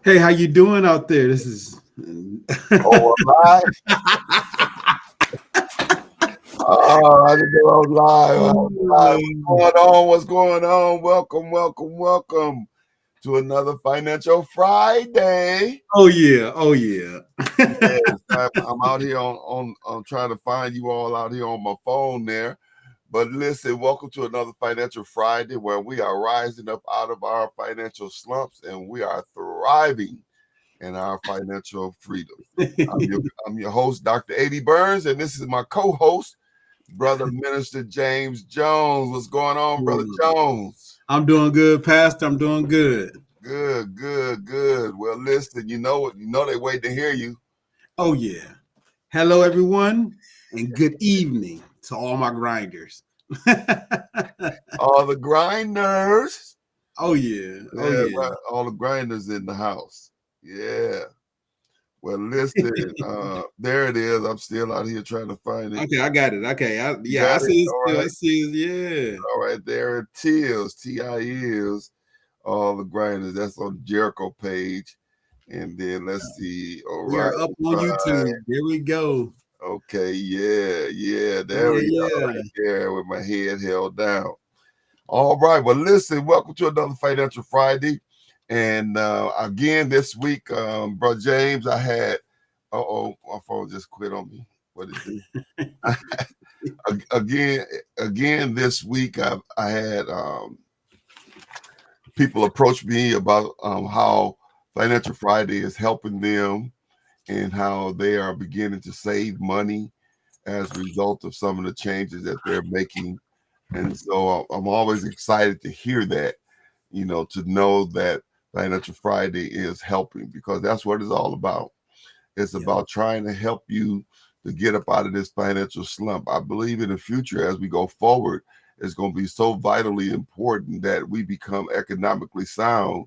Hey, how you doing out there? This is Oh, live. Oh, I didn't know I was live. I was live. What's going on? What's going on? Welcome, welcome, welcome to another Financial Friday. oh yeah, oh yeah. Yes, I'm out here on trying to find you all out here on my phone there. But listen, welcome to another Financial Friday where we are rising up out of our financial slumps and we are thriving in our financial freedom. I'm your host, Dr. A.D. Burns, and this is my co-host, Brother Minister James Jones. What's going on, Brother Jones? I'm doing good, Pastor. I'm doing good. Good, good, good. Well, listen, you know what? You know they wait to hear you. Oh yeah. Hello, everyone, and good evening to all my grinders. All the grinders. Oh yeah, oh Yeah, yeah. right. All the grinders in the house. Yeah. Well, listen, there it is. I'm still out here trying to find it. Okay, I got it. Okay, You yeah, I got it? see it All still. right. I see it. Yeah. All right, there it is. T.I. is all the grinders. That's on the Jericho page. And then let's see. All We right, are up on right. YouTube. There we go. Okay, yeah, yeah. There Yeah, we are, yeah. right there with my head held down. All right. Well, listen, welcome to another Financial Friday. And again, this week, Brother James, I had, my phone just quit on me. What is it? again, again, this week, I had people approach me about how Financial Friday is helping them and how they are beginning to save money as a result of some of the changes that they're making. And so I'm always excited to hear that, to know that Financial Friday is helping because that's what it's all about. It's Yeah. about trying to help you to get up out of this financial slump. I believe in the future as we go forward, it's going to be so vitally important that we become economically sound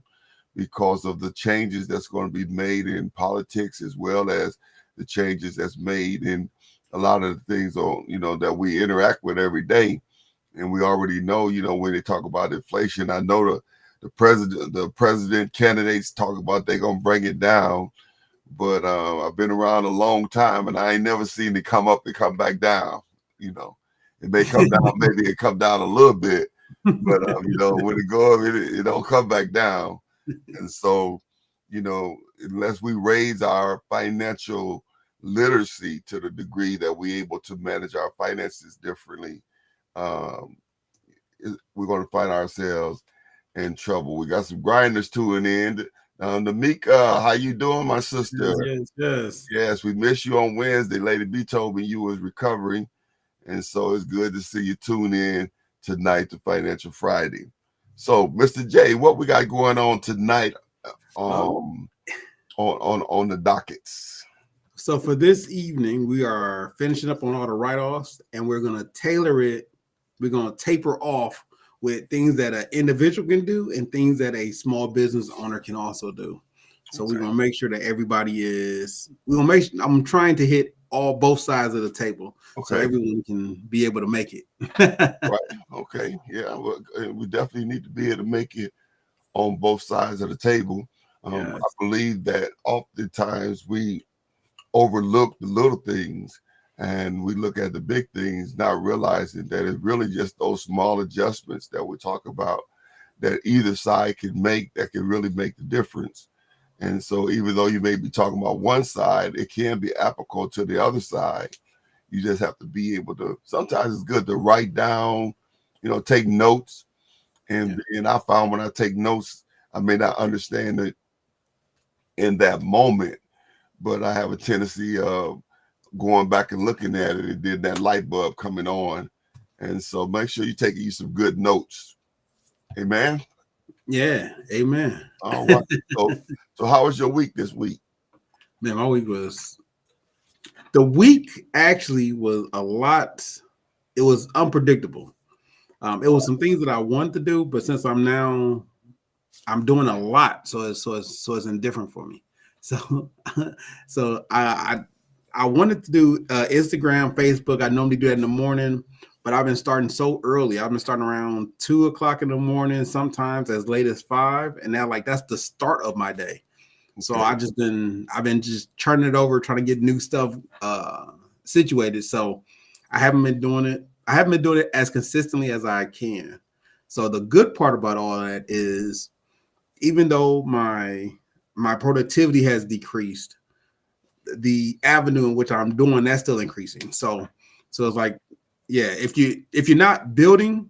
because of the changes that's going to be made in politics as well as the changes that's made in a lot of the things on that we interact with every day. And we already know, when they talk about inflation, I know the president candidates talk about they're gonna bring it down, but I've been around a long time and I ain't never seen it come up and come back down. You know, it may come down, maybe it come down a little bit, but when it go up, it don't come back down. And so, unless we raise our financial literacy to the degree that we're able to manage our finances differently, um, we're going to find ourselves in trouble. We got some grinders tuning in. Namika, how you doing, my sister? Yes, yes, yes. Yes, we missed you on Wednesday. Lady B told me you was recovering, and so it's good to see you tune in tonight to Financial Friday. So, Mr. J, what we got going on tonight Oh, um, on the dockets? so for this evening, we are finishing up on all the write-offs, and we're gonna tailor it. We're gonna taper off with things that an individual can do and things that a small business owner can also do. So we're Okay. gonna make sure that everybody is. We're gonna make. I'm trying to hit both sides of the table so Okay. everyone can be able to make it. Right. Okay. Yeah. Well, we definitely need to be able to make it on both sides of the table. I Yes. believe that oftentimes we overlook the little things and we look at the big things, not realizing that it's really just those small adjustments that we talk about that either side can make that can really make the difference. And so, even though you may be talking about one side, it can be applicable to the other side. You just have to be able to. Sometimes it's good to write down, take notes. Yeah. And I found when I take notes, I may not understand it in that moment, but I have a tendency of going back and looking at it and then that light bulb coming on. And so make sure you take you some good notes. Amen. Yeah. Amen. All right. So how was your week this week? Man, my week was the week actually was a lot. It was unpredictable. It was some things that I wanted to do, but since I'm doing a lot, so it's indifferent for me. So so I wanted to do Instagram, Facebook. I normally do that in the morning, but I've been starting so early. I've been starting around 2 o'clock in the morning, sometimes as late as 5, and now like that's the start of my day. So I've been just turning it over, trying to get new stuff situated. So I haven't been doing it. I haven't been doing it as consistently as I can. So the good part about all that is, even though my productivity has decreased, the avenue in which I'm doing that's still increasing. So it's like, yeah, if you're not building,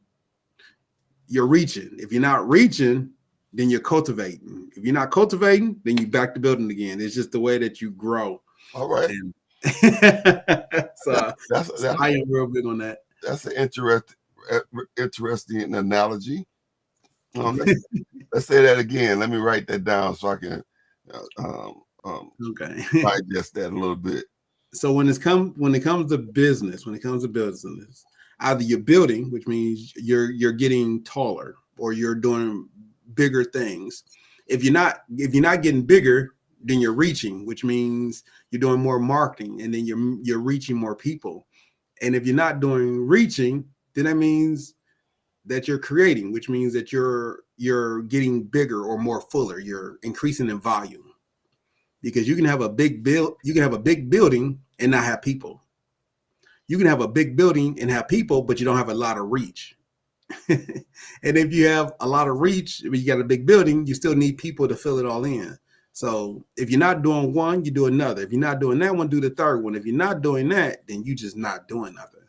you're reaching. If you're not reaching, then you're cultivating. If you're not cultivating, then you back to building again. It's just the way that you grow. All right. And so I am real big on that. That's an interesting analogy. Let's say that again. Let me write that down so I can okay, digest that a little bit. So when it comes to business, either you're building, which means you're getting taller or you're doing bigger things. If you're not getting bigger, then you're reaching, which means you're doing more marketing, and then you're reaching more people. And if you're not doing reaching, then that means that you're creating, which means that you're getting bigger or more fuller. You're increasing in volume, because you can have a big building and not have people. You can have a big building and have people, but you don't have a lot of reach. And if you have a lot of reach, but you got a big building, you still need people to fill it all in. So if you're not doing one, you do another. If you're not doing that one, do the third one. If you're not doing that, then you just not doing nothing.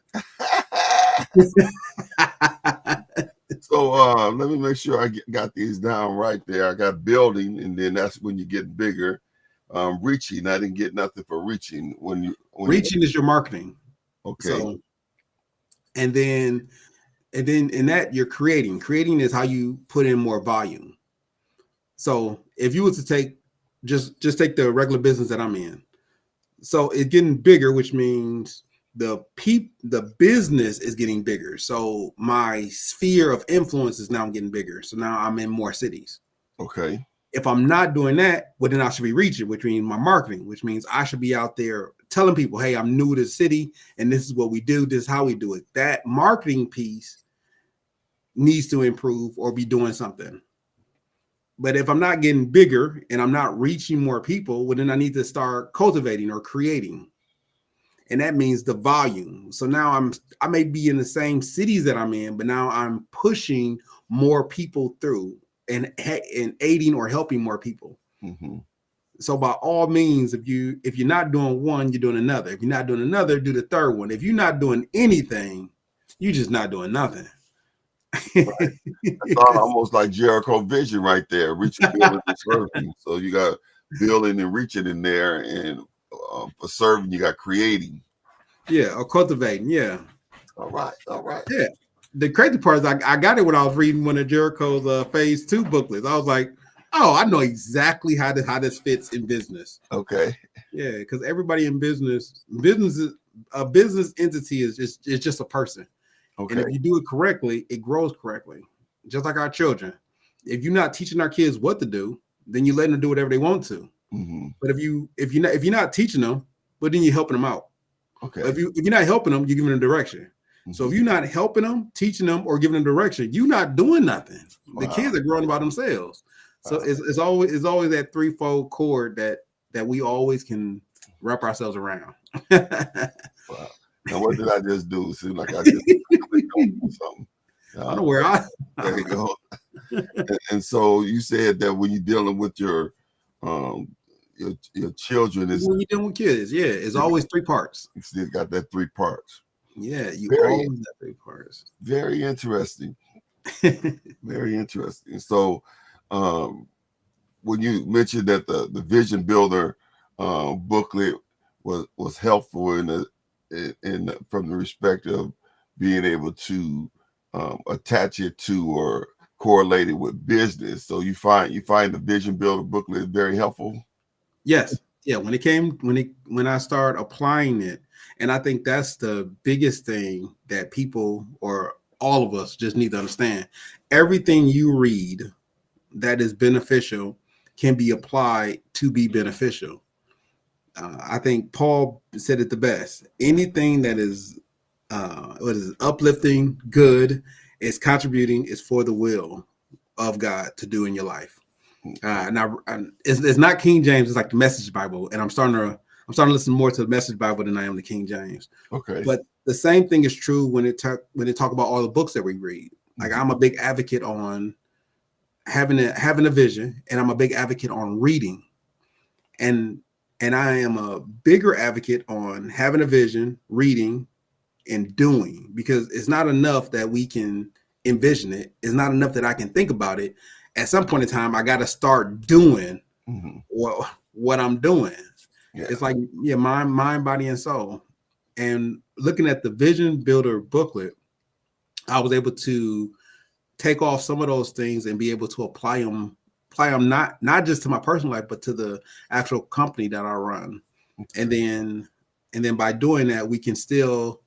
So let me make sure I got these down right there. I got building, and then that's when you get bigger. Reaching, I didn't get nothing for reaching. When reaching is your marketing. Okay. So, and then in that you're creating. Creating is how you put in more volume. So if you were to take just take the regular business that I'm in, so it's getting bigger, which means the business is getting bigger. So my sphere of influence is now getting bigger. So now I'm in more cities. Okay. If I'm not doing that, well, then I should be reaching, which means my marketing, which means I should be out there telling people, hey, I'm new to the city and this is what we do. This is how we do it. That marketing piece needs to improve or be doing something. But if I'm not getting bigger and I'm not reaching more people, well, then I need to start cultivating or creating. And that means the volume. So now I may be in the same cities that I'm in, but now I'm pushing more people through and aiding or helping more people. Mm-hmm. So by all means, if you're not doing one, you're doing another. If you're not doing another, do the third one. If you're not doing anything, you're just not doing nothing. Right. It's almost like Jericho vision right there, reaching, building, and serving. So you got building and reaching in there, and for serving, you got creating. Yeah, or cultivating. Yeah. All right. Yeah. The crazy part is I got it when I was reading one of Jericho's phase 2 booklets. I was like, oh, I know exactly how this fits in business. Okay. Yeah, because everybody in business is a business entity is just a person. Okay. And if you do it correctly, it grows correctly. Just like our children. If you're not teaching our kids what to do, then you let them do whatever they want to. Mm-hmm. But if you're not teaching them, but then you're helping them out. Okay. If you're not helping them, you're giving them direction. Mm-hmm. So if you're not helping them, teaching them, or giving them direction, you're not doing nothing. Wow. The kids are growing by themselves. So it's always that threefold cord that we always can wrap ourselves around. Wow. Now what did I just do? It seemed like I just something. I don't know where there you go. and so you said that when you're dealing with your children, is when you're dealing with kids, yeah, it's always 3 parts. You still got that 3 parts. Yeah, always got 3 parts. Very interesting. Very interesting. So when you mentioned that the Vision Builder booklet was helpful in from the respect of being able to attach it to or correlate it with business. So you find the Vision Builder booklet very helpful. Yes. Yeah. When I started applying it, and I think that's the biggest thing that people or all of us just need to understand. Everything you read that is beneficial can be applied to be beneficial. I think Paul said it the best. Anything that is uplifting, good, is contributing, is for the will of God to do in your life. And it's not King James. It's like the Message Bible, and I'm starting to listen more to the Message Bible than I am the King James. Okay. But the same thing is true when they talk about all the books that we read. Like I'm a big advocate on having a vision, and I'm a big advocate on reading, and I am a bigger advocate on having a vision, reading, and doing, because it's not enough that we can envision it. It's not enough that I can think about it. At some point in time, I got to start doing what I'm doing. Yeah. It's like, mind, body, and soul. And looking at the Vision Builder booklet, I was able to take off some of those things and be able to apply them not just to my personal life, but to the actual company that I run. And then by doing that, we can still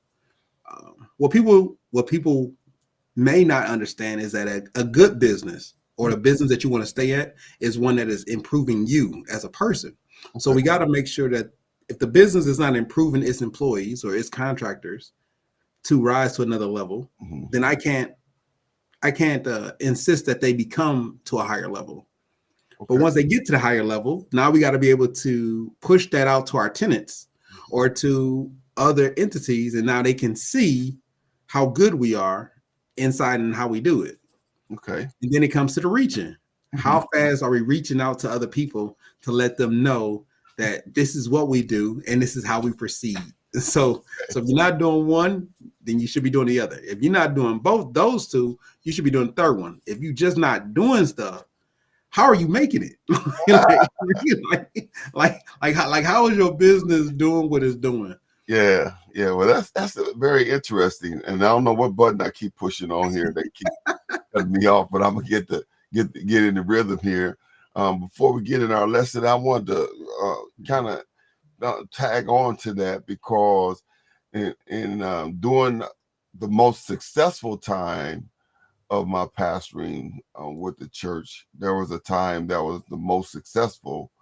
what people may not understand is that a good business, or the business that you want to stay at, is one that is improving you as a person. Okay. So we got to make sure that if the business is not improving its employees or its contractors to rise to another level, then I can't insist that they become to a higher level. Okay. But once they get to the higher level, now we got to be able to push that out to our tenants or to other entities, and now they can see how good we are inside and how we do it. Okay. And then it comes to the reaching. How fast are we reaching out to other people to let them know that this is what we do and this is how we proceed? So if you're not doing one, then you should be doing the other. If you're not doing both those two, you should be doing the third one. If you're just not doing stuff, how are you making it? like how is your business doing what it's doing? Yeah. Well, that's very interesting. And I don't know what button I keep pushing on here. They keep cutting me off, but I'm gonna get in the rhythm here. Before we get in our lesson, I wanted to kind of tag on to that, because in during the most successful time of my pastoring with the church, there was a time that was the most successful,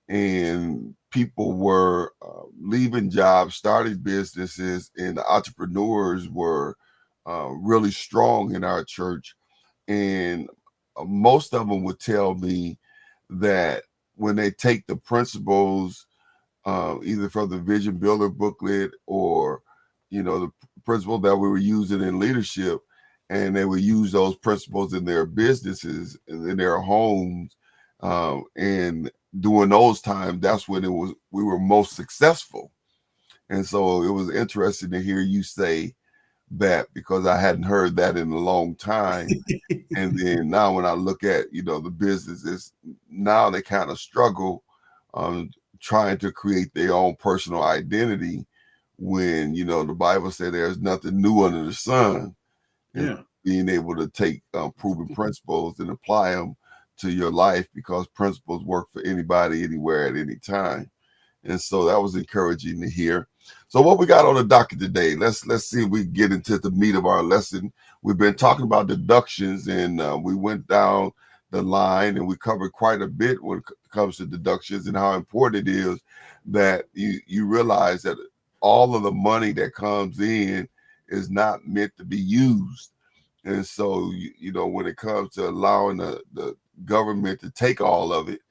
and people were leaving jobs, starting businesses, and the entrepreneurs were really strong in our church. And most of them would tell me that when they take the principles, either from the Vision Builder booklet or, the principle that we were using in leadership, and they would use those principles in their businesses, in their homes, and during those times, that's when we were most successful. And so it was interesting to hear you say that, because I hadn't heard that in a long time. And then now when I look at, the businesses, now they kind of struggle trying to create their own personal identity, when, the Bible said there's nothing new under the sun. And being able to take proven principles and apply them to your life, because principles work for anybody, anywhere, at any time. And so that was encouraging to hear. So what we got on the docket today, let's see if we get into the meat of our lesson. We've been talking about deductions, and we went down the line, and we covered quite a bit when it comes to deductions, and how important it is that you realize that all of the money that comes in is not meant to be used. And so, when it comes to allowing the government to take all of it,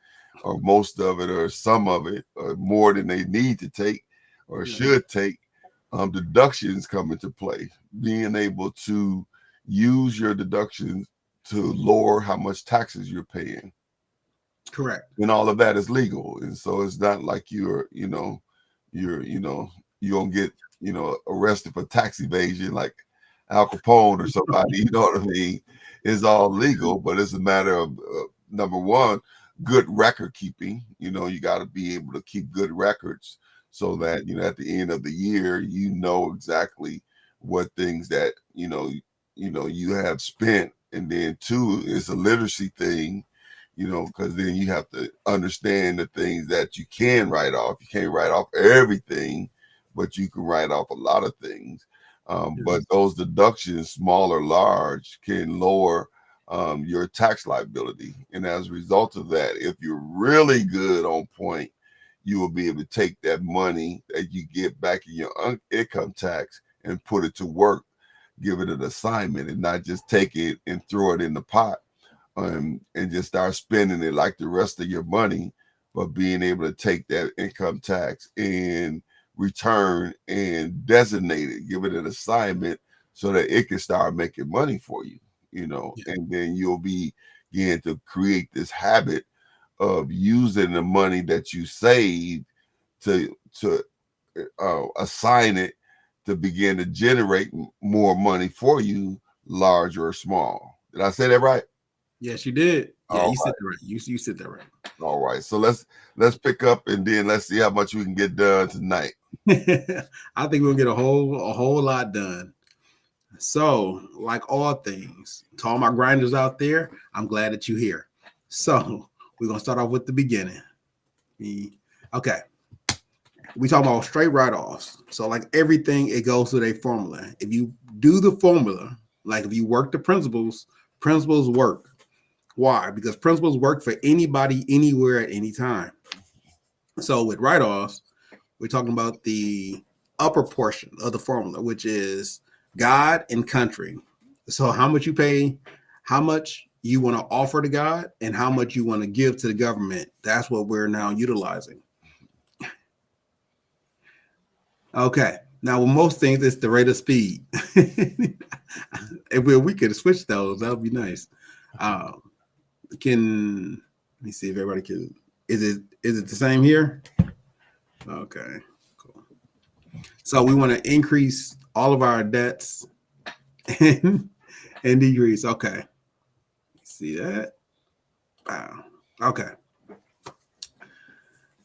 or most of it, or some of it, or more than they need to take or should take, deductions come into play. Being able to use your deductions to lower how much taxes you're paying. Correct. And all of that is legal. And so it's not like you're you don't get, arrested for tax evasion like Al Capone or somebody, you know what I mean? It's all legal, but it's a matter of, number one, good record keeping. You got to be able to keep good records, so that, at the end of the year, exactly what things that, you have spent. And then two, it's a literacy thing, because then you have to understand the things that you can write off. You can't write off everything, but you can write off a lot of things. But those deductions, small or large, can lower your tax liability. And as a result of that, if you're really good on point, you will be able to take that money that you get back in your income tax and put it to work, give it an assignment, and not just take it and throw it in the pot and just start spending it like the rest of your money, but being able to take that income tax and return and designate it, give it an assignment so that it can start making money for you, and then you'll begin to create this habit of using the money that you save to assign it to begin to generate more money for you, large or small. Did I say that right? Yes, you did. Yeah, All you said right. that right. You said that right. All right. So let's pick up and then let's see how much we can get done tonight. I think we'll get a whole lot done. So, like all things, to all my grinders out there, I'm glad that you're here. So, we're gonna start off with the beginning. Okay. We talk about straight write-offs. So, like everything, it goes with a formula. If you do the formula, like if you work the principles work. Why? Because principles work for anybody, anywhere, at any time. So with write-offs, we're talking about the upper portion of the formula, which is God and country. So how much you pay, how much you want to offer to God, and how much you want to give to the government. That's what we're now utilizing. Okay. Now, with most things, it's the rate of speed. If we could switch those, that would be nice. Let me see if everybody can. Is it the same here? Okay, cool. So we want to increase all of our debts and decrease. Okay, see that? Wow. Okay.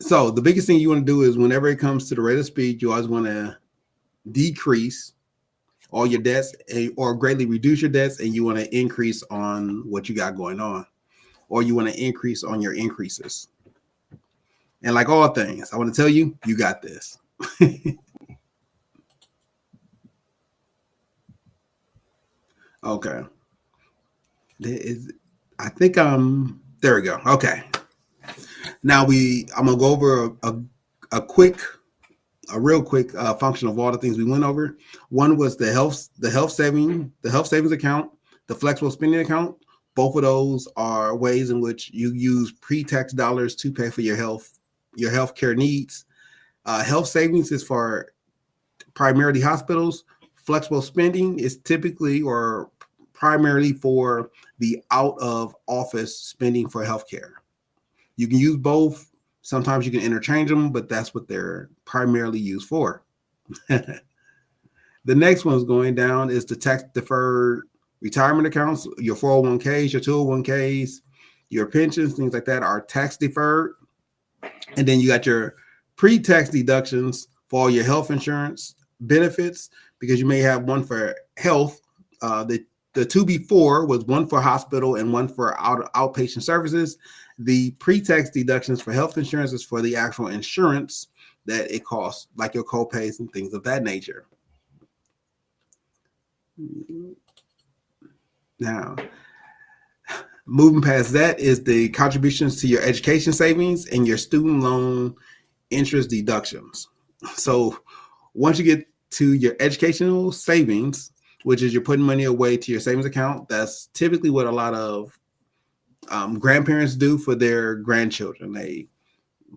So the biggest thing you want to do is whenever it comes to the rate of speed, you always want to decrease all your debts or greatly reduce your debts, and you want to increase on what you got going on, or you want to increase on your increases. And like all things, I want to tell you, you got this. Okay. I think there we go. Okay. Now I'm gonna go over a real quick function of all the things we went over. One was the health savings account, the flexible spending account. Both of those are ways in which you use pre-tax dollars to pay for your health care needs. Health savings is for primarily hospitals. Flexible spending is typically or primarily for the out of office spending for healthcare. You can use both. Sometimes you can interchange them, but that's what they're primarily used for. The next one's going down is the tax deferred retirement accounts. Your 401ks, your 201ks, your pensions, things like that are tax deferred. And then you got your pre-tax deductions for all your health insurance benefits, because you may have one for health. The two before was one for hospital and one for outpatient services. The pre-tax deductions for health insurance is for the actual insurance that it costs, like your co-pays and things of that nature. Now, moving past that is the contributions to your education savings and your student loan interest deductions. So once you get to your educational savings, which is you're putting money away to your savings account, that's typically what a lot of grandparents do for their grandchildren. They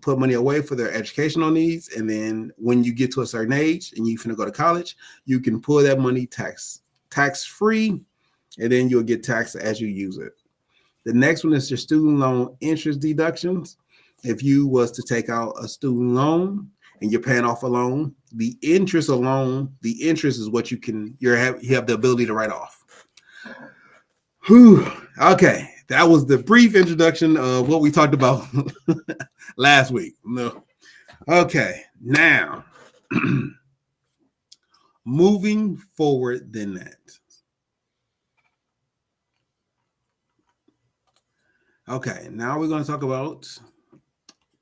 put money away for their educational needs, and then when you get to a certain age and you're going to go to college, you can pull that money tax free, and then you'll get taxed as you use it. The next one is your student loan interest deductions. If you was to take out a student loan and you're paying off a loan, the interest is what you have the ability to write off. Whew. Okay, that was the brief introduction of what we talked about last week. No. Okay, now moving forward than that. Okay, now we're going to talk about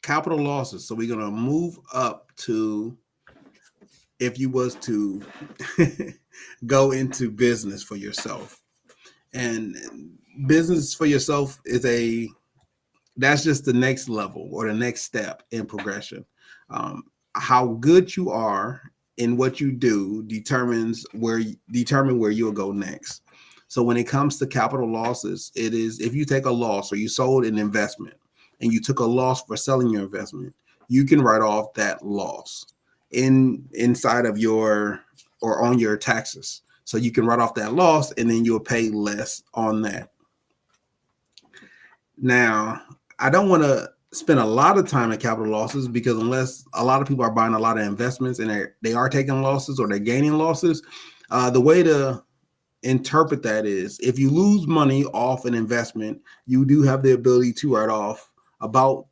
capital losses. So we're going to move up to, if you was to go into business for yourself. And business for yourself that's just the next level or the next step in progression. How good you are in what you do determine where you'll go next. So when it comes to capital losses, it is if you take a loss or you sold an investment and you took a loss for selling your investment, you can write off that loss inside of your or on your taxes. So you can write off that loss and then you'll pay less on that. Now, I don't want to spend a lot of time in capital losses because unless a lot of people are buying a lot of investments and they are taking losses or they're gaining losses, the way to interpret that is if you lose money off an investment, you do have the ability to write off about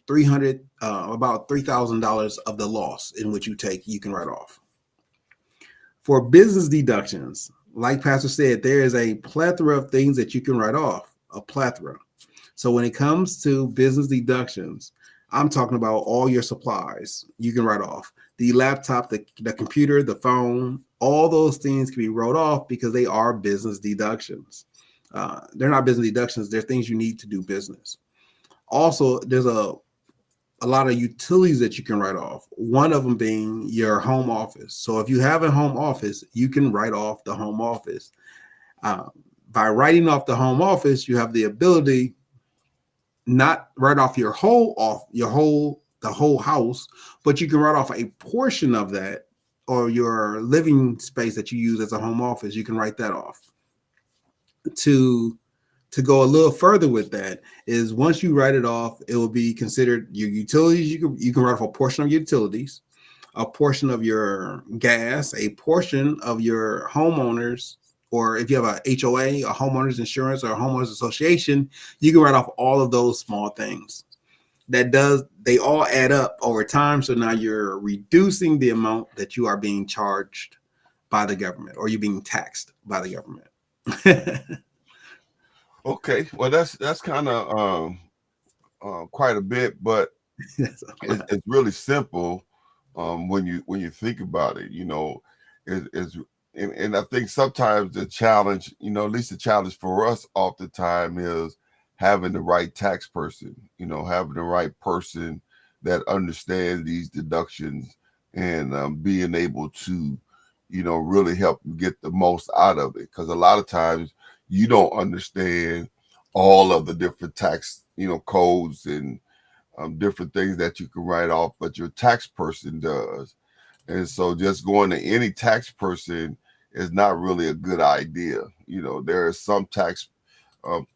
$3,000 of the loss in which you take, you can write off. For business deductions, like Pastor said, there is a plethora of things that you can write off, a plethora. So when it comes to business deductions, I'm talking about all your supplies you can write off. The laptop, the computer, the phone, all those things can be wrote off because they are business deductions. They're not business deductions. They're things you need to do business. Also, there's a lot of utilities that you can write off. One of them being your home office. So if you have a home office, you can write off the home office. By writing off the home office, you have the ability not write off the whole house, but you can write off a portion of that or your living space that you use as a home office. You can write that off. To go a little further with that is once you write it off, it will be considered your utilities. You can write off a portion of your utilities, a portion of your gas, a portion of your homeowners, or if you have a HOA, a homeowners insurance, or a homeowners association, you can write off all of those small things. They all add up over time. So now you're reducing the amount that you are being charged by the government or you're being taxed by the government. Okay, well that's kind of quite a bit, but it's really simple when you think about it. You know, and I think sometimes the challenge, you know, at least the challenge for us oftentimes is having the right tax person. You know, having the right person that understands these deductions and being able to, you know, really help you get the most out of it. Because a lot of times you don't understand all of the different tax, you know, codes and different things that you can write off, but your tax person does. And so just going to any tax person is not really a good idea. You know, there are some tax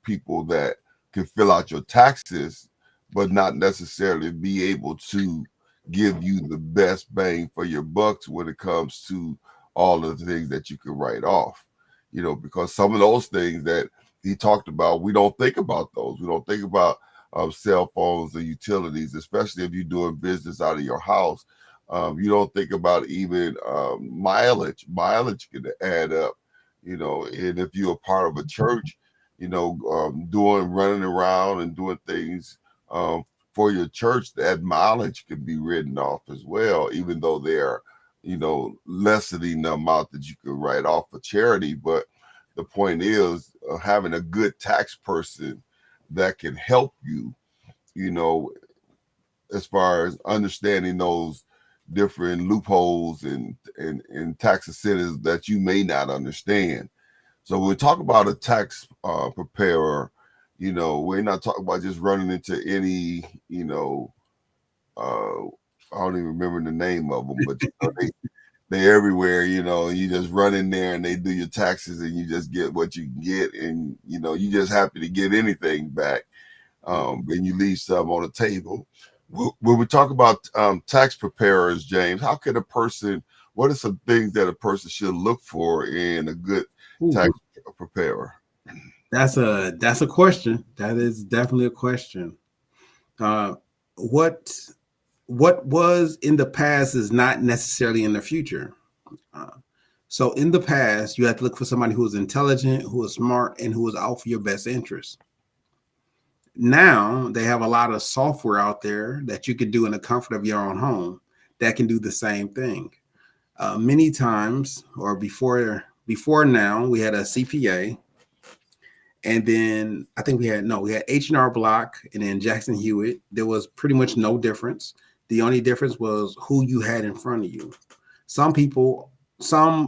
people that can fill out your taxes, but not necessarily be able to give you the best bang for your bucks when it comes to all of the things that you can write off. You know, because some of those things that he talked about, we don't think about those. We don't think about cell phones or utilities, especially if you're doing business out of your house. You don't think about even mileage. Mileage can add up, you know, and if you're a part of a church, you know, running around and doing things for your church, that mileage can be written off as well, even though they're, you know, lessening the amount that you can write off for charity. But the point is having a good tax person that can help you, you know, as far as understanding those different loopholes and tax incentives that you may not understand. So when we talk about a tax preparer, you know, we're not talking about just running into any, you know, I don't even remember the name of them, but you know, they're everywhere, you know, you just run in there and they do your taxes and you just get what you get. And, you know, you just happy to get anything back. And you leave some on the table. When we talk about tax preparers, James, how can what are some things that a person should look for in a good tax preparer? That's a question. That is definitely a question. What was in the past is not necessarily in the future. So in the past, you had to look for somebody who was intelligent, who was smart, and who was out for your best interest. Now they have a lot of software out there that you could do in the comfort of your own home that can do the same thing. Many times, or before now, we had a CPA, and then I think we had H&R Block, and then Jackson Hewitt. There was pretty much no difference. The only difference was who you had in front of you. Some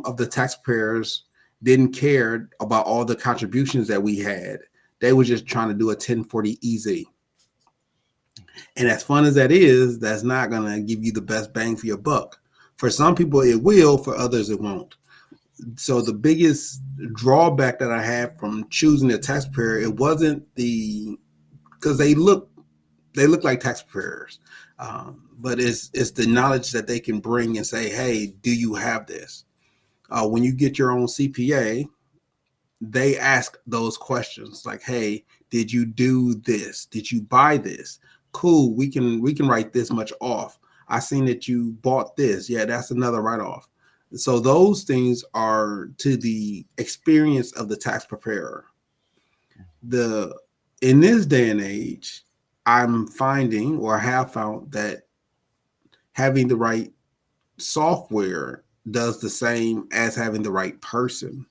of the tax preparers didn't care about all the contributions that we had. They were just trying to do a 1040 easy. And as fun as that is, that's not going to give you the best bang for your buck. For some people, it will. For others, it won't. So the biggest drawback that I had from choosing the tax preparer, it wasn't because they look like tax preparers, but it's the knowledge that they can bring and say, hey, do you have this? When you get your own CPA, they ask those questions like, hey, did you do this? Did you buy this? Cool, we can write this much off. I seen that you bought this. Yeah, that's another write-off. So those things are to the experience of the tax preparer. In this day and age, I'm finding or have found that having the right software does the same as having the right person.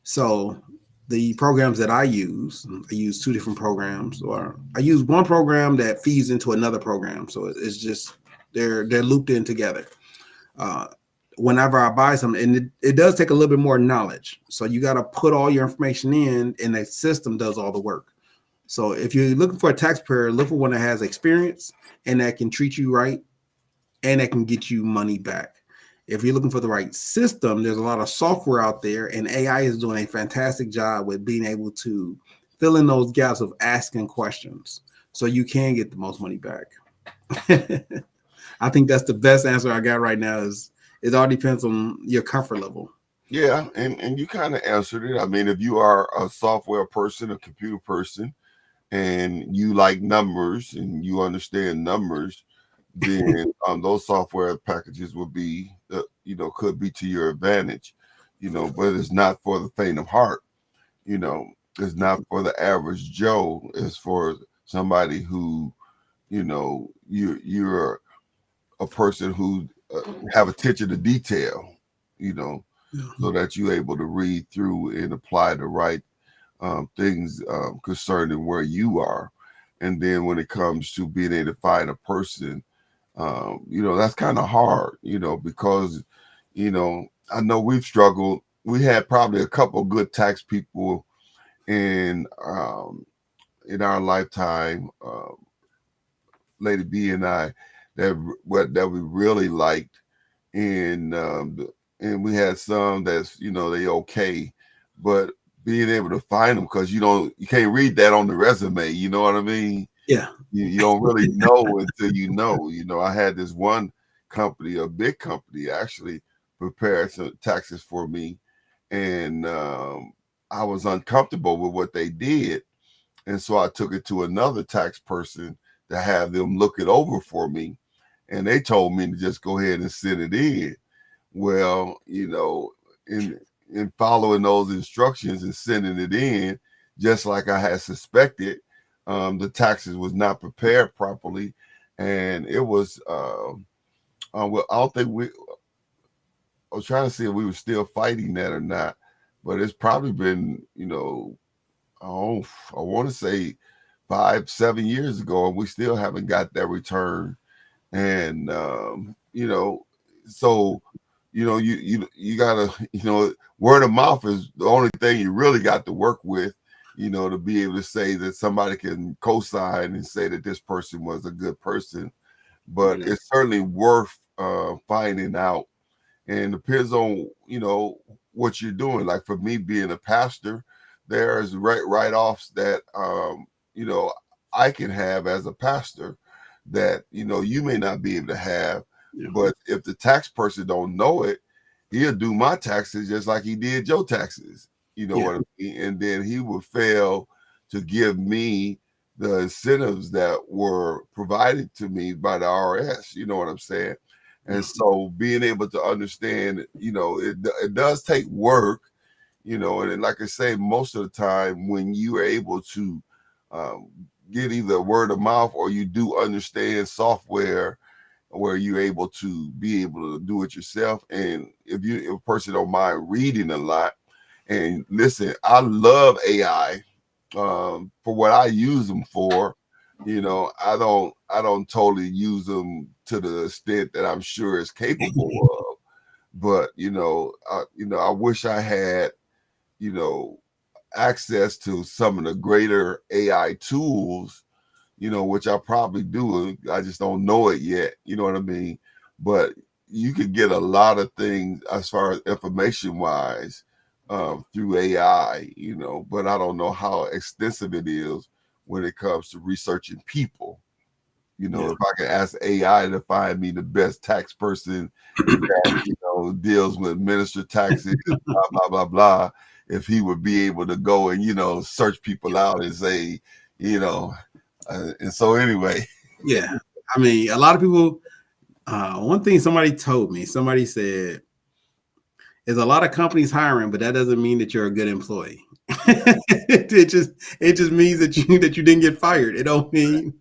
So the programs that I use two different programs, or I use one program that feeds into another program. So it's just they're looped in together. Whenever I buy something, and it does take a little bit more knowledge. So you got to put all your information in, and the system does all the work. So if you're looking for a taxpayer, look for one that has experience and that can treat you right and that can get you money back. If you're looking for the right system, there's a lot of software out there, and AI is doing a fantastic job with being able to fill in those gaps of asking questions so you can get the most money back. I think that's the best answer I got right now. Is it all depends on your comfort level. Yeah, and you kind of answered it. I mean, if you are a software person, a computer person, and you like numbers and you understand numbers, then those software packages will be, could be to your advantage, but it's not for the faint of heart. It's not for the average Joe. It's for somebody who, you're a person who have attention to detail, so that you're able to read through and apply the right things concerning where you are. And then when it comes to being able to find a person, that's kind of hard, because, I know we've struggled. We had probably a couple good tax people in our lifetime, Lady B and I, that we really liked. And we had some that's, they okay, but being able to find them, because you can't read that on the resume, you know what I mean? Yeah. You don't really know until you know. I had this one company, a big company, actually prepared some taxes for me, and I was uncomfortable with what they did, and so I took it to another tax person to have them look it over for me, and they told me to just go ahead and send it in. Well, in following those instructions and sending it in, just like I had suspected, the taxes was not prepared properly, and it was. Well, I don't think I was trying to see if we were still fighting that or not, but it's probably been, I want to say 5-7 years ago, and we still haven't got that return. And so you gotta, word of mouth is the only thing you really got to work with, to be able to say that somebody can co-sign and say that this person was a good person. But it's certainly worth finding out, and depends on what you're doing. Like for me, being a pastor, there's write-offs that I can have as a pastor that you may not be able to have. Yeah. But if the tax person don't know it, he'll do my taxes just like he did your taxes. What I mean? And then he will fail to give me the incentives that were provided to me by the IRS. You know what I'm saying? And so being able to understand, it does take work, and like I say, most of the time when you are able to get either word of mouth or you do understand software where you're able to do it yourself. And if a person don't mind reading a lot, and listen, I love AI for what I use them for. I don't totally use them to the extent that I'm sure it's capable of. But I wish I had you know, access to some of the greater AI tools, you know, which I probably do. I just don't know it yet. You know what I mean? But you could get a lot of things as far as information wise through AI, you know, but I don't know how extensive it is when it comes to researching people. You know, if I could ask AI to find me the best tax person that, you know, deals with minister taxes, blah, blah, blah, blah, if he would be able to go and, you know, search people out and say, you know, and so anyway. Yeah. I mean, a lot of people, one thing somebody told me, somebody said, there's a lot of companies hiring, but that doesn't mean that you're a good employee. it just means that you didn't get fired. It don't mean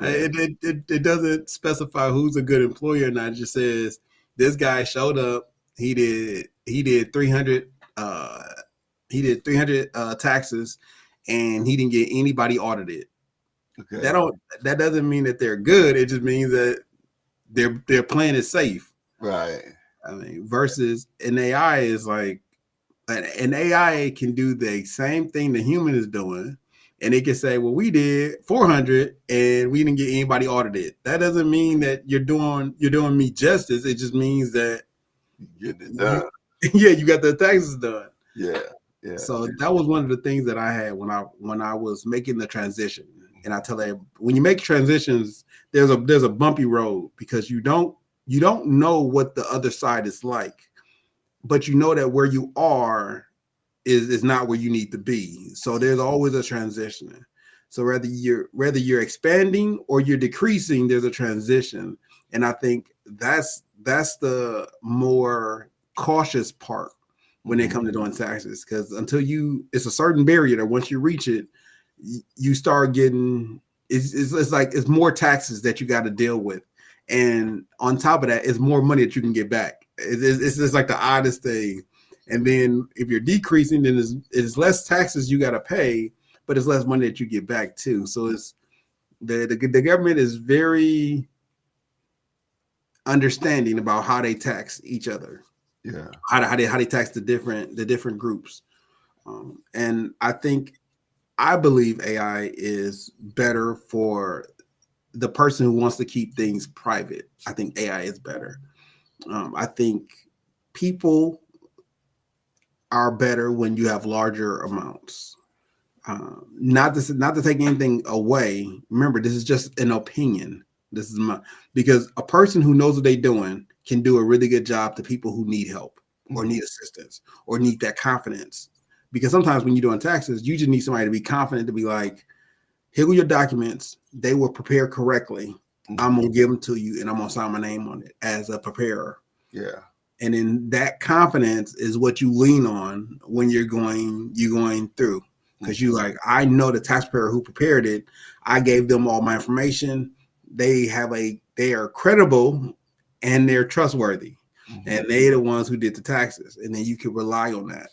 it doesn't specify who's a good employee or not. It just says this guy showed up. He did 300 taxes, and he didn't get anybody audited. Okay. That doesn't mean that they're good. It just means that their plan is safe. Right. I mean, versus an AI is like an AI can do the same thing the human is doing, and it can say, "Well, we did 400 and we didn't get anybody audited." That doesn't mean that you're doing me justice. It just means that you're getting it done. You got the taxes done. Yeah. So that was one of the things that I had when I was making the transition. And I tell them, when you make transitions, there's a bumpy road because you don't know what the other side is like, but you know that where you are is not where you need to be. So there's always a transition. So whether you're expanding or you're decreasing, there's a transition. And I think that's the more cautious part when it comes to doing taxes, because it's a certain barrier that once you reach it, you start getting it's like it's more taxes that you got to deal with, and on top of that, it's more money that you can get back. It's just like the oddest thing. And then if you're decreasing, then it's less taxes you got to pay, but it's less money that you get back too. So it's the government is very understanding about how they tax each other. Yeah, how they tax the different groups, and I believe AI is better for the person who wants to keep things private. I think AI is better. I think people are better when you have larger amounts. Not to take anything away. Remember, this is just an opinion. This is because a person who knows what they're doing can do a really good job to people who need help or need assistance or need that confidence. Because sometimes when you're doing taxes, you just need somebody to be confident to be like, here are your documents. They were prepared correctly. I'm going to give them to you and I'm going to sign my name on it as a preparer. Yeah. And then that confidence is what you lean on when you're going through. Because you like, I know the taxpayer who prepared it. I gave them all my information. They are credible and they're trustworthy. And they're the ones who did the taxes. And then you can rely on that.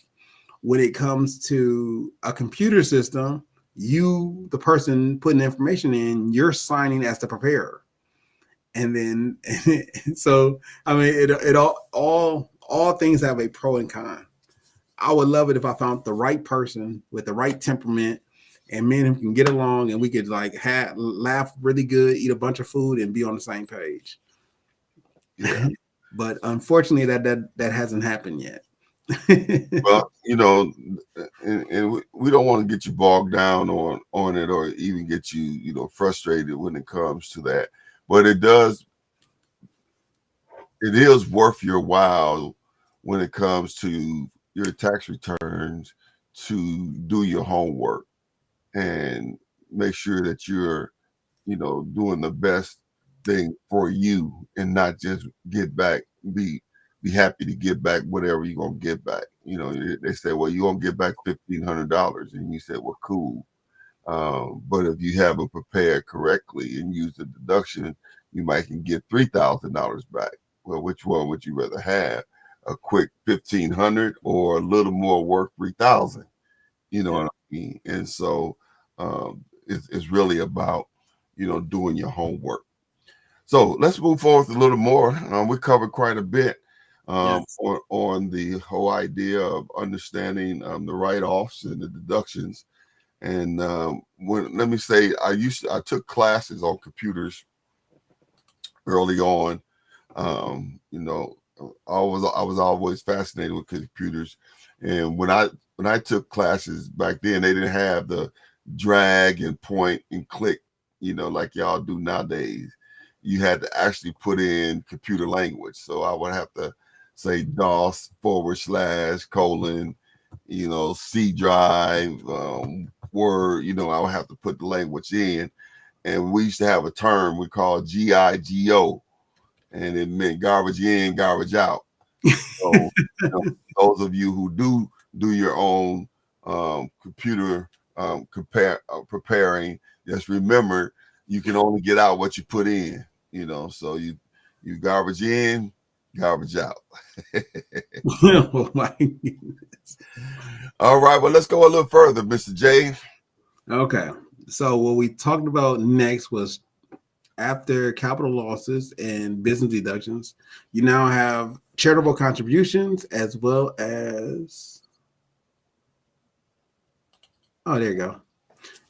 When it comes to a computer system, you, the person putting the information in, you're signing as the preparer. And then, so, I mean, it all things have a pro and con. I would love it if I found the right person with the right temperament and me and him can get along and we could like laugh really good, eat a bunch of food and be on the same page. Yeah. But unfortunately that hasn't happened yet. Well, you know, and we don't want to get you bogged down on it or even get you, frustrated when it comes to that. But it is worth your while when it comes to your tax returns to do your homework and make sure that you're, doing the best thing for you and not just get back, be happy to get back whatever you're going to get back. They say, well, you're going to get back $1,500. And you said, well, cool. But if you have it prepared correctly and use the deduction, you might can get $3,000 back. Well, which one would you rather have? A quick $1,500 or a little more work, $3,000? You know what I mean? And so it's really about, doing your homework. So let's move forward a little more. We covered quite a bit. Yes. on the whole idea of understanding the write-offs and the deductions. And let me say, I took classes on computers early on. You know, I was always fascinated with computers, and when I took classes back then, they didn't have the drag and point and click, you know, like y'all do nowadays. You had to actually put in computer language. So I would have to say DOS / colon, you know, C drive, Word, you know, I would have to put the language in. And we used to have a term we called GIGO, and it meant garbage in, garbage out. So, you know, those of you who do your own computer preparing, just remember you can only get out what you put in. You know, so you garbage in, garbage out. Oh my goodness. All right, well, let's go a little further, Mr. J. Okay. So what we talked about next was after capital losses and business deductions, you now have charitable contributions as well as there you go.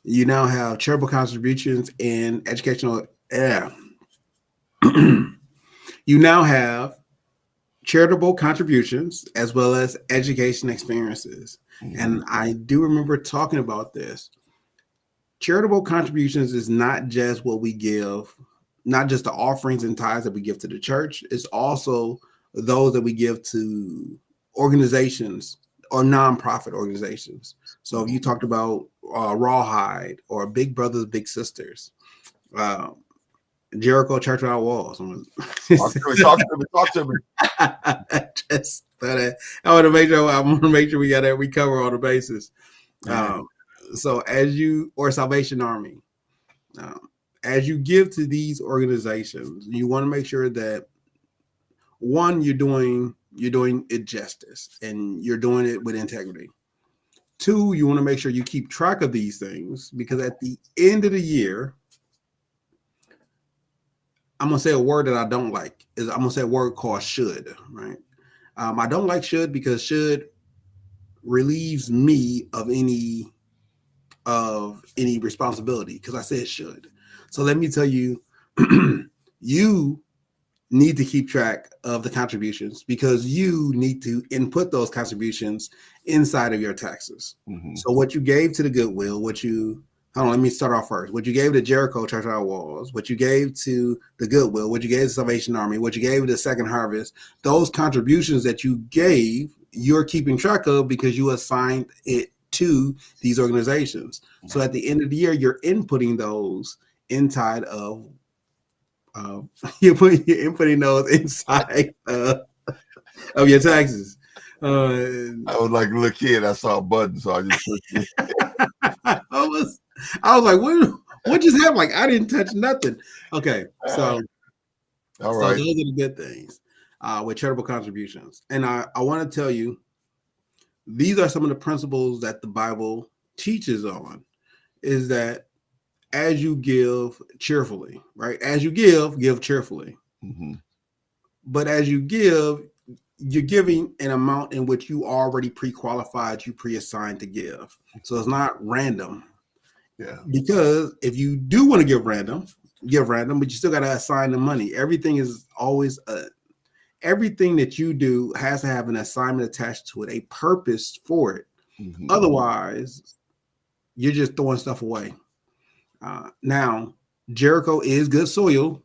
You now have charitable contributions and educational. Yeah. You now have charitable contributions as well as education experiences. Mm-hmm. And I do remember talking about this. Charitable contributions is not just what we give, not just the offerings and tithes that we give to the church. It's also those that we give to organizations or nonprofit organizations. So if you talked about Rawhide or Big Brothers Big Sisters, Jericho Church Without Walls. Talk to me. Just I want to make sure we got we cover all the bases. So as you or Salvation Army, as you give to these organizations, you want to make sure that one, you're doing it justice and you're doing it with integrity. Two, you want to make sure you keep track of these things, because at the end of the year, I'm gonna say a word that I don't like. I'm gonna say a word called should. Right? I don't like should because should relieves me of any responsibility, because I said should. So let me tell you, you need to keep track of the contributions, because you need to input those contributions inside of your taxes. Mm-hmm. So what you gave to the Goodwill, let me start off first. What you gave to Jericho Church Without Walls, what you gave to the Goodwill, what you gave to Salvation Army, what you gave to Second Harvest, those contributions that you gave, you're keeping track of because you assigned it to these organizations. So at the end of the year, you're inputting those inside of you're inputting those inside of your taxes. I was like a little kid. I saw a button, so I just pushed it. I was like, what just happened? Like, I didn't touch nothing. Okay, so all right. So those are the good things with charitable contributions. And I want to tell you, these are some of the principles that the Bible teaches on, is that as you give cheerfully, right? As you give cheerfully. Mm-hmm. But as you give, you're giving an amount in which you already pre-qualified, you pre-assigned to give. So it's not random. Yeah. Because if you do want to give random, but you still got to assign the money. Everything is always everything that you do has to have an assignment attached to it, a purpose for it. Mm-hmm. Otherwise, you're just throwing stuff away. Now, Jericho is good soil.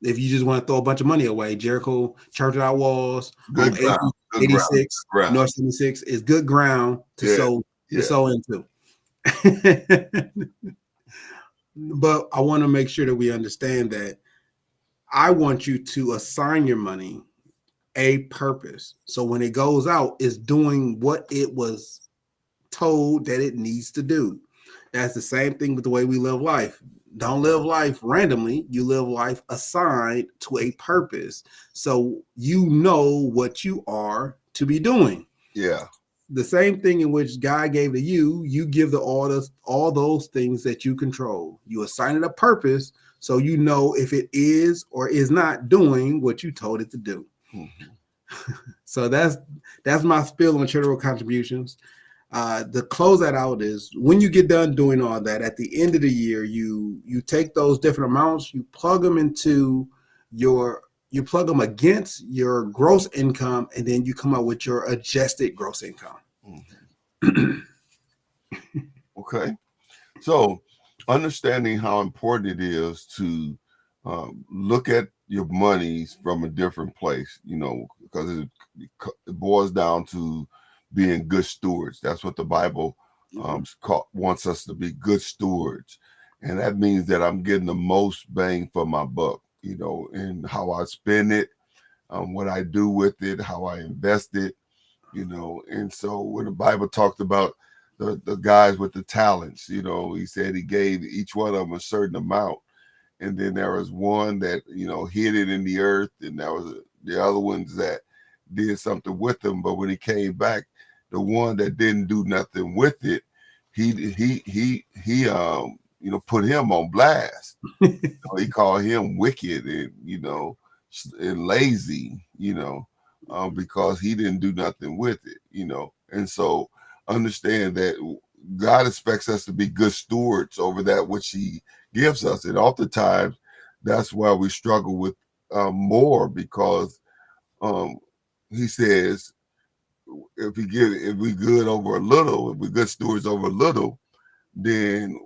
If you just want to throw a bunch of money away, Jericho Church Without Walls, good ground. 86, ground. North 76 is good ground to sow into. But I want to make sure that we understand that I want you to assign your money a purpose. So when it goes out, it's doing what it was told that it needs to do. That's the same thing with the way we live life. Don't live life randomly. You live life assigned to a purpose. So you know what you are to be doing. Yeah. The same thing in which God gave to you, you give to all those things that you control. You assign it a purpose, so you know if it is or is not doing what you told it to do. Mm-hmm. So that's my spiel on charitable contributions. The close that out is when you get done doing all that at the end of the year, you take those different amounts, you plug them against your gross income, and then you come up with your adjusted gross income. Mm-hmm. Okay. So understanding how important it is to look at your monies from a different place, because it boils down to being good stewards. That's what the Bible wants us to be, good stewards. And that means that I'm getting the most bang for my buck, and how I spend it, what I do with it, how I invest it, And so when the Bible talked about the guys with the talents, he said he gave each one of them a certain amount. And then there was one that, hid it in the earth, and there was the other ones that did something with them. But when he came back, the one that didn't do nothing with it, he put him on blast. He called him wicked and, and lazy, because he didn't do nothing with it, And so understand that God expects us to be good stewards over that which he gives us. And oftentimes that's why we struggle with more, because he says, if we good over a little, if we're good stewards over a little, then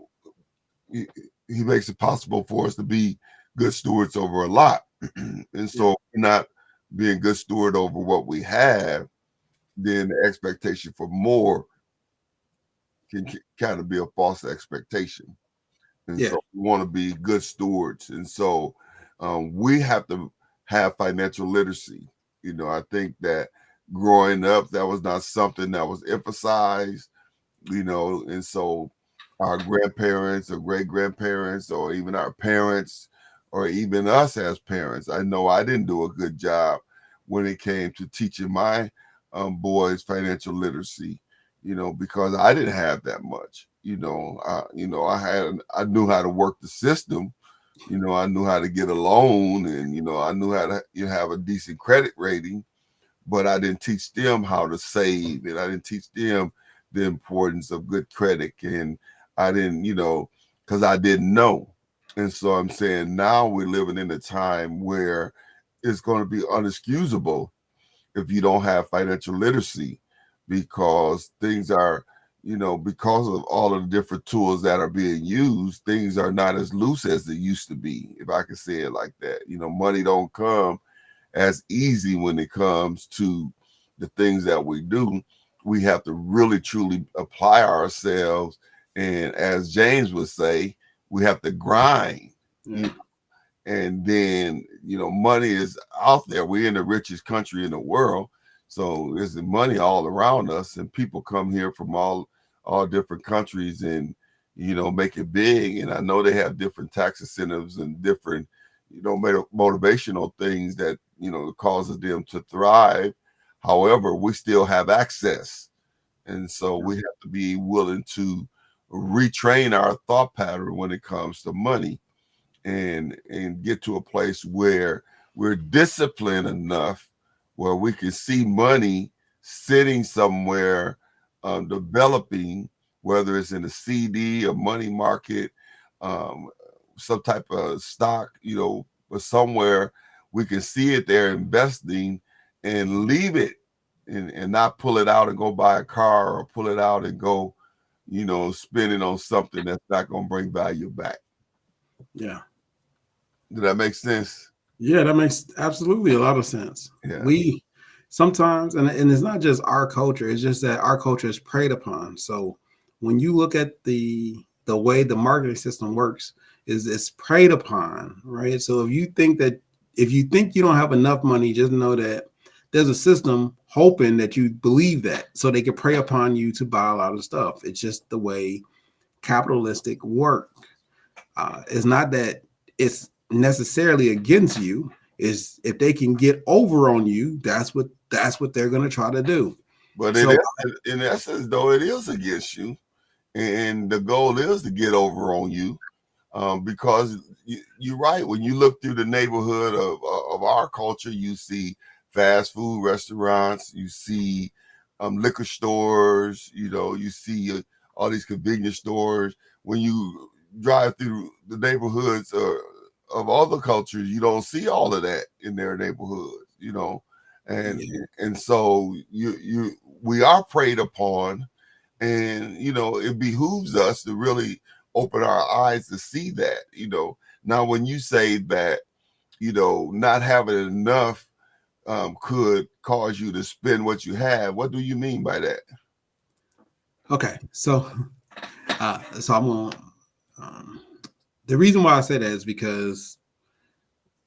he makes it possible for us to be good stewards over a lot. And so we're not being good steward over what we have, then the expectation for more can kind of be a false expectation. And so we want to be good stewards. And so we have to have financial literacy. I think that growing up, that was not something that was emphasized, and so our grandparents or great grandparents or even our parents or even us as parents, I know I didn't do a good job when it came to teaching my boys financial literacy, because I didn't have that much. I knew how to work the system. I knew how to get a loan, and I knew how to have a decent credit rating, but I didn't teach them how to save, and I didn't teach them the importance of good credit, and I didn't, because I didn't know. And so I'm saying now we're living in a time where it's going to be unexcusable if you don't have financial literacy, because things are, because of all of the different tools that are being used, things are not as loose as they used to be, if I can say it like that. Money don't come as easy when it comes to the things that we do. We have to really, truly apply ourselves. And as James would say, we have to grind. And then, money is out there. We're in the richest country in the world. So there's money all around us, and people come here from all different countries and, make it big. And I know they have different tax incentives and different, motivational things that, causes them to thrive. However, we still have access. And so we have to be willing to retrain our thought pattern when it comes to money, and get to a place where we're disciplined enough where we can see money sitting somewhere, developing, whether it's in a CD, a money market, some type of stock, but somewhere we can see it there investing and leave it, and not pull it out and go buy a car, or pull it out and go, spend it on something that's not going to bring value back. Yeah. Did that make sense? Yeah, that makes absolutely a lot of sense. Yeah. We sometimes, and it's not just our culture, it's just that our culture is preyed upon. So when you look at the way the marketing system works, is it's preyed upon, right? So if you think you don't have enough money, just know that there's a system hoping that you believe that, so they can prey upon you to buy a lot of stuff. It's just the way capitalistic work. It's not that it's necessarily against you. Is if they can get over on you, that's what they're going to try to do. But in essence, though, it is against you, and the goal is to get over on you, because you're right. When you look through the neighborhood of our culture, you see fast food restaurants, you see liquor stores, you see all these convenience stores. When you drive through the neighborhoods of other cultures, you don't see all of that in their neighborhoods, and Yeah. and so we are preyed upon, and it behooves us to really open our eyes to see that. Now when you say that not having enough could cause you to spend what you have, what do you mean by that? Okay, so I'm gonna. The reason why I say that is because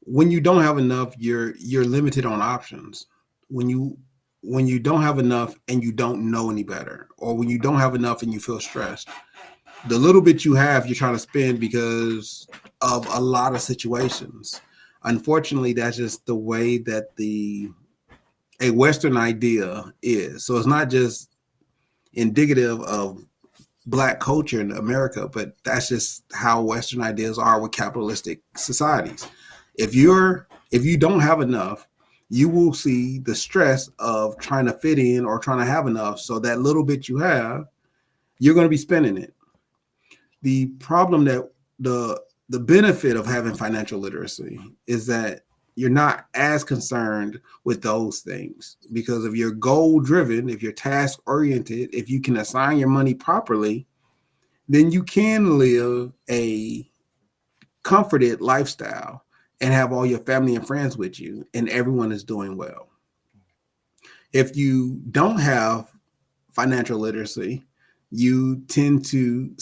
when you don't have enough, you're limited on options. When you don't have enough and you don't know any better, or when you don't have enough and you feel stressed, the little bit you have, you're trying to spend because of a lot of situations. Unfortunately, that's just the way that a Western idea is. So it's not just indicative of Black culture in America, but that's just how Western ideas are with capitalistic societies. If you don't have enough, you will see the stress of trying to fit in or trying to have enough. So that little bit you have, you're going to be spending it. The problem that the benefit of having financial literacy is that you're not as concerned with those things, because if you're goal driven, if you're task oriented, if you can assign your money properly, then you can live a comforted lifestyle and have all your family and friends with you and everyone is doing well. If you don't have financial literacy, you tend to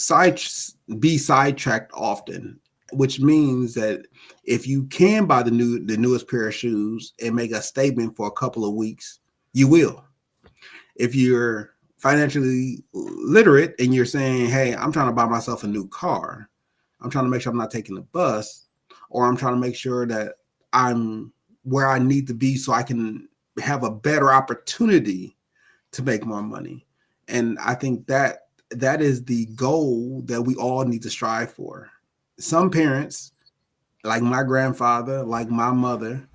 be sidetracked often, which means that if you can buy the newest pair of shoes and make a statement for a couple of weeks, you will. If you're financially literate and you're saying, hey, I'm trying to buy myself a new car, I'm trying to make sure I'm not taking the bus, or I'm trying to make sure that I'm where I need to be so I can have a better opportunity to make more money. And I think that is the goal that we all need to strive for. Some parents, like my grandfather, like my mother,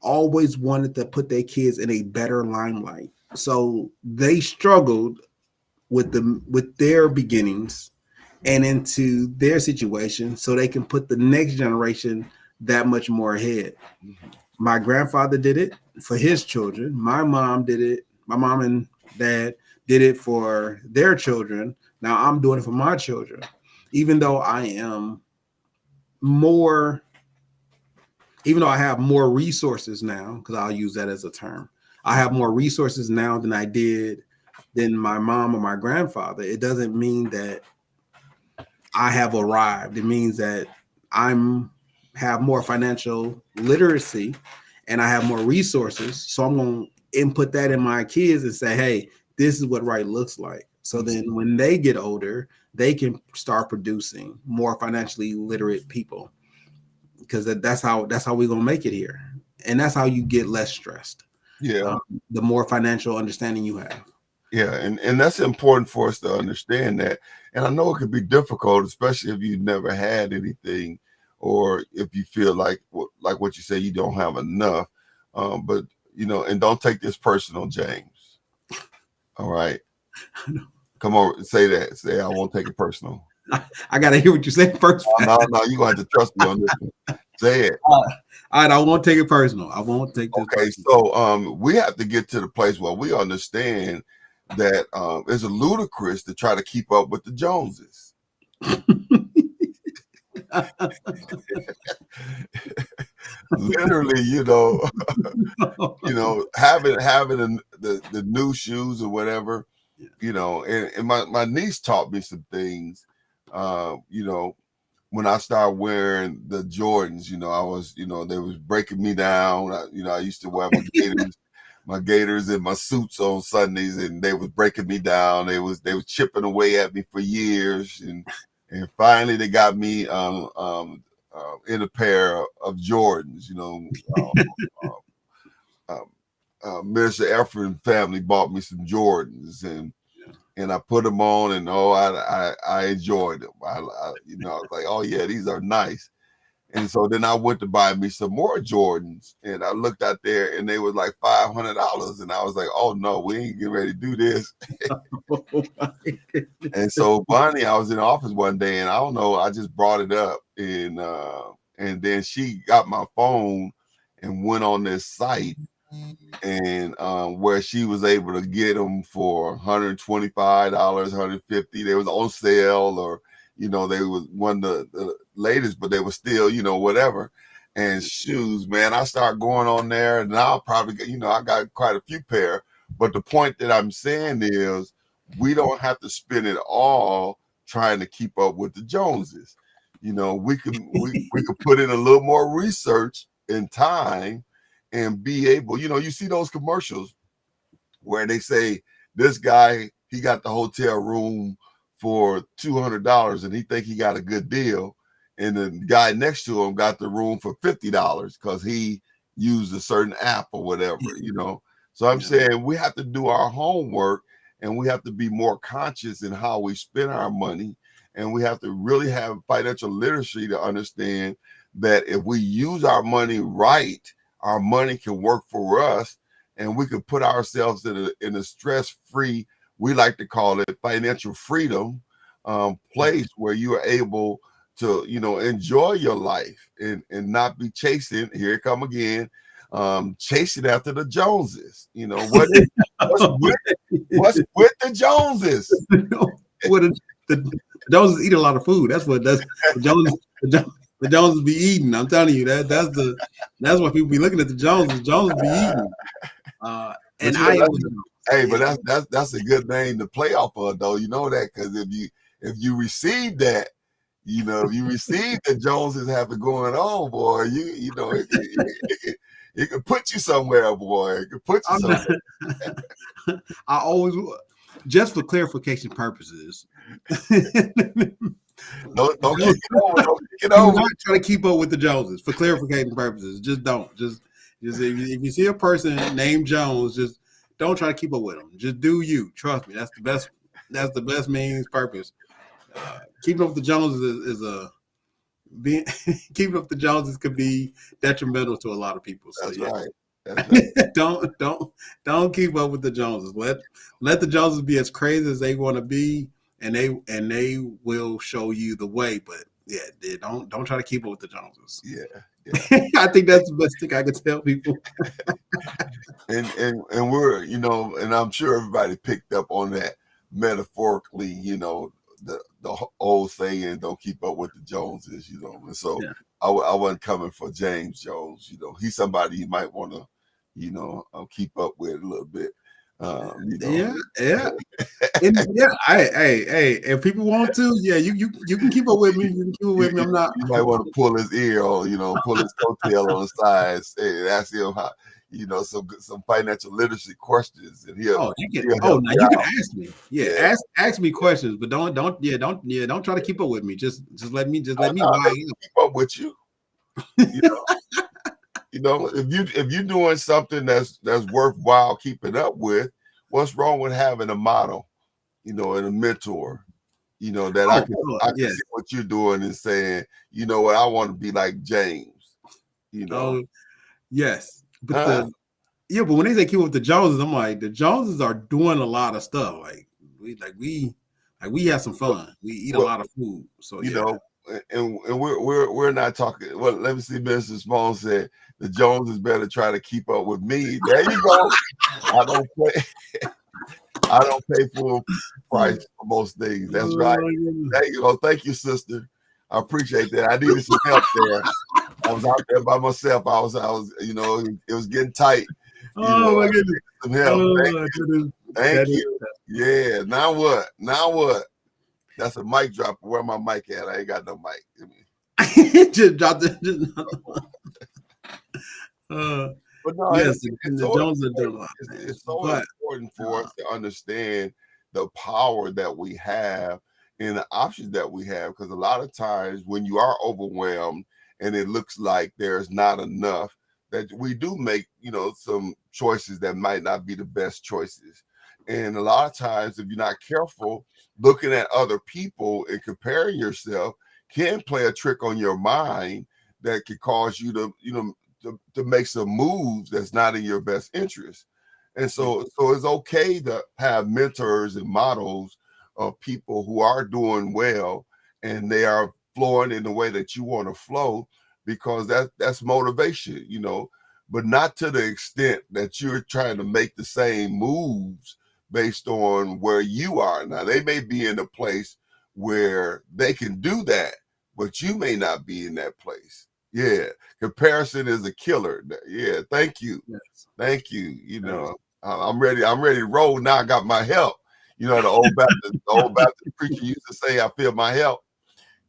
always wanted to put their kids in a better limelight. So they struggled with their beginnings and into their situation so they can put the next generation that much more ahead. My grandfather did it for his children. My mom did it. My mom and dad did it for their children. Now I'm doing it for my children. Even though I have more resources now, because I'll use that as a term. I have more resources now than my mom or my grandfather. It doesn't mean that I have arrived. It means that have more financial literacy and I have more resources. So I'm going to input that in my kids and say, hey, this is what right looks like. So then when they get older, they can start producing more financially literate people, because that's how we're going to make it here. And that's how you get less stressed. Yeah. The more financial understanding you have. Yeah, and that's important for us to understand that. And I know it could be difficult, especially if you've never had anything, or if you feel like what you say, you don't have enough. But and don't take this personal, James. All right, come on, say that. Say I won't take it personal. I gotta hear what you say first. No, you gonna have to trust me on this one. Say it. All right, I won't take it personal. I won't take this. Okay, personal. So we have to get to the place where we understand that it's ludicrous to try to keep up with the Joneses. Literally, having the new shoes or whatever, and my niece taught me some things, when I started wearing the Jordans, I was, they was breaking me down. I used to wear my gaiters and my suits on Sundays, and they was breaking me down. They was chipping away at me for years, and finally they got me in a pair of Jordans. Mr. Ephraim family bought me some Jordans, and I put them on, and I enjoyed them. I was like, oh yeah, these are nice. And so then I went to buy me some more Jordans, and I looked out there, and they was like $500, and I was like, "Oh no, we ain't getting ready to do this." Oh my goodness. And so Bonnie, I was in the office one day, and I don't know, I just brought it up, and then she got my phone and went on this site, and where she was able to get them for $125, $150. They was on sale, or they was one of the latest, but they were still, whatever. And shoes, man, I started going on there, and I'll probably get, I got quite a few pair. But the point that I'm saying is, we don't have to spend it all trying to keep up with the Joneses. We could put in a little more research and time and be able, you see those commercials where they say this guy, he got the hotel room for $200 and he think he got a good deal, and the guy next to him got the room for $50 because he used a certain app or whatever. So I'm saying we have to do our homework, and we have to be more conscious in how we spend our money, and we have to really have financial literacy to understand that if we use our money right, our money can work for us, and we can put ourselves in a stress-free, we like to call it financial freedom place, where you are able to, enjoy your life and not be chasing, here it come again, chasing after the Joneses. What's with the Joneses? The Joneses eat a lot of food. That's what does the Joneses be eating. I'm telling you that's why people be looking at the Joneses. Joneses be eating. And but that's a good name to play off of, though. You know that, because if you receive that, if you receive the Joneses have it going on, boy, it can put you somewhere, boy. It can put you somewhere. I always, just for clarification purposes, don't kick it over. Do not try to keep up with the Joneses for clarification purposes. Just don't. Just if you see a person named Jones, just don't try to keep up with them. Just do you. Trust me. That's the best. That's the best means purpose. Keeping up with the Joneses keeping up with the Joneses could be detrimental to a lot of people. So, that's right. That's right. don't keep up with the Joneses. Let the Joneses be as crazy as they want to be, and they will show you the way. But don't try to keep up with the Joneses. Yeah. I think that's the best thing I could tell people. and we're, and I'm sure everybody picked up on that metaphorically, the old saying, don't keep up with the Joneses, and so I wasn't coming for James Jones. He's somebody you might want to, keep up with a little bit. Yeah. Hey, if people want to, you can keep up with me. You can keep up with me. I'm not. You might want to pull his ear, or pull his coattail on the side, and ask him how, some financial literacy questions, and now you can ask me. Ask me questions, but don't try to keep up with me. Just let me keep up with you. If you're doing something that's worthwhile keeping up with, what's wrong with having a model, and a mentor, that I can see what you're doing and saying, what, I want to be like James, yes, but but when they say keep up with the Joneses, I'm like, the Joneses are doing a lot of stuff. Like we have some fun. We eat a lot of food. So and we're not talking. Well, let me see. Mr. Small said the Joneses better try to keep up with me. There you go. I don't pay full price for most things. That's right. There you go. Thank you, sister. I appreciate that. I needed some help there. I was out there by myself. I was, it was getting tight. My goodness. Some help. Thank you. Yeah. Now what? That's a mic drop. Where my mic at? I ain't got no mic. Just dropped it. But no, it's so important for us to understand the power that we have and the options that we have, because a lot of times when you are overwhelmed and it looks like there's not enough, that we do make, some choices that might not be the best choices. And a lot of times, if you're not careful, looking at other people and comparing yourself can play a trick on your mind that could cause you to make some moves that's not in your best interest. And so it's okay to have mentors and models of people who are doing well and they are flowing in the way that you want to flow, because that's motivation, but not to the extent that you're trying to make the same moves based on where you are. Now, they may be in a place where they can do that, but you may not be in that place. Yeah. Comparison is a killer. Yeah. Thank you. Yes. Thank you. I'm ready to roll now. I got my help. The old Baptist preacher used to say, I feel my help.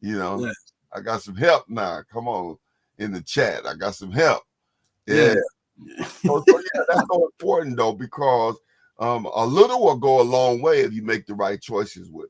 Yes. I got some help now. Come on in the chat. I got some help. Yeah. Yes. so that's so important though, because a little will go a long way if you make the right choices with it.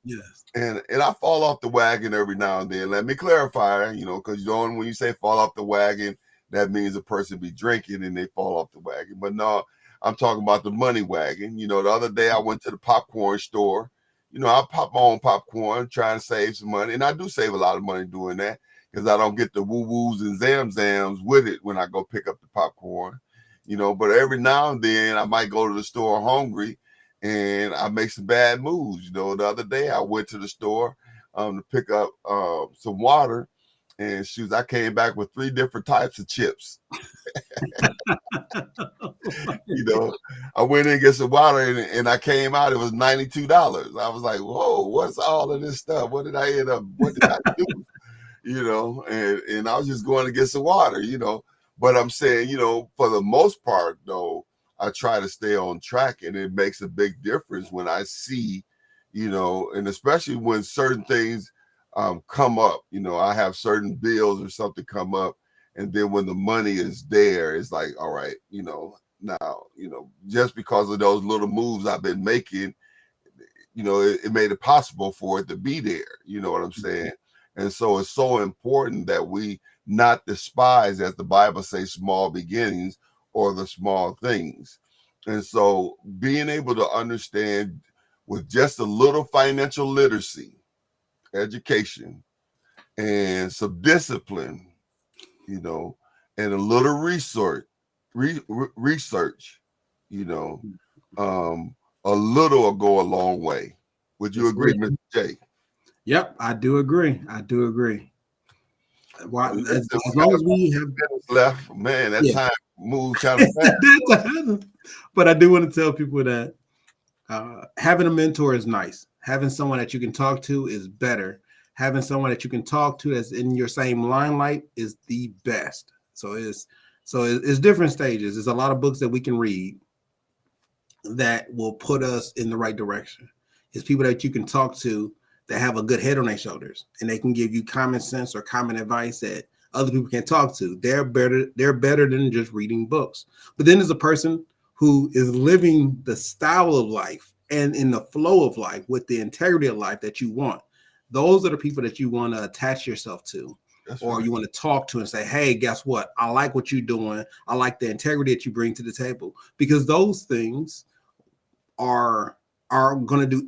Yes. And I fall off the wagon every now and then. Let me clarify, because when you say fall off the wagon, that means a person be drinking and they fall off the wagon. But no, I'm talking about the money wagon. The other day I went to the popcorn store. I pop my own popcorn, trying to save some money. And I do save a lot of money doing that, because I don't get the woo-woos and zam-zams with it when I go pick up the popcorn. But every now and then I might go to the store hungry and I make some bad moves. The other day I went to the store to pick up some water, and I came back with 3 different types of chips. I went in and get some water and I came out, it was $92. I was like, whoa, what's all of this stuff? What did I do? And I was just going to get some water, but I'm saying, for the most part though, I try to stay on track, and it makes a big difference when I see, and especially when certain things come up, I have certain bills or something come up, and then when the money is there, it's like, all right, now, just because of those little moves I've been making, it made it possible for it to be there. You know what I'm saying? And so it's so important that we not despise, as the Bible says, small beginnings or the small things. And so being able to understand with just a little financial literacy, education, and some discipline, and a little research, a little will go a long way. Would you agree, Mr. J? Yep, I do agree. Well, as long as we have minutes left, man, that time moves kind of fast. But I do want to tell people that having a mentor is nice. Having someone that you can talk to is better. Having someone that you can talk to that's in your same limelight is the best. So it's different stages. There's a lot of books that we can read that will put us in the right direction. It's people that you can talk to that have a good head on their shoulders, and they can give you common sense or common advice that other people can't talk to. They're better than just reading books. But then there's a person who is living the style of life and in the flow of life with the integrity of life that you want. Those are the people that you want to attach yourself to. That's or right. You want to talk to and say, hey, guess what? I like what you're doing. I like the integrity that you bring to the table, because those things are going to do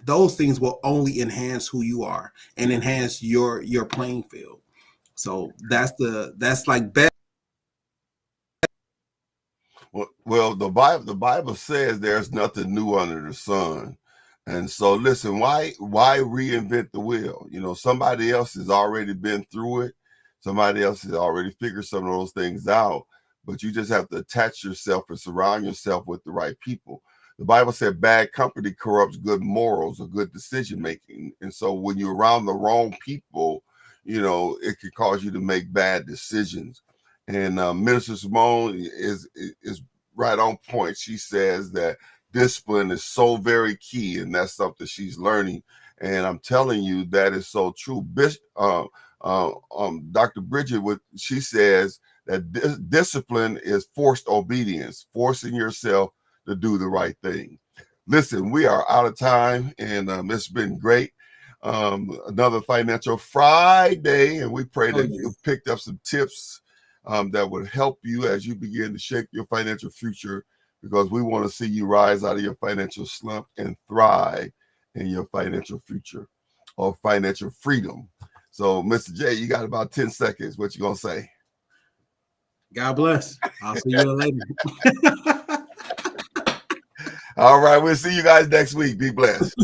those things will only enhance who you are and enhance your playing field. So that's like best. Well, the Bible says there's nothing new under the sun. And so listen, why reinvent the wheel? Somebody else has already been through it. Somebody else has already figured some of those things out, but you just have to attach yourself and surround yourself with the right people. The Bible said bad company corrupts good morals or good decision making. And so when you're around the wrong people, it can cause you to make bad decisions. And Minister Simone is right on point. She says that discipline is so very key, and that's something she's learning. And I'm telling you, that is so true. Dr. Bridget, she says that discipline is forced obedience, forcing yourself to do the right thing. Listen, we are out of time, and it's been great. Another Financial Friday, and we pray that you picked up some tips that would help you as you begin to shape your financial future, because we want to see you rise out of your financial slump and thrive in your financial future or financial freedom. So So, Mr. J, you got about 10 seconds. What you gonna say? God bless. I'll see you later. All right, we'll see you guys next week. Be blessed.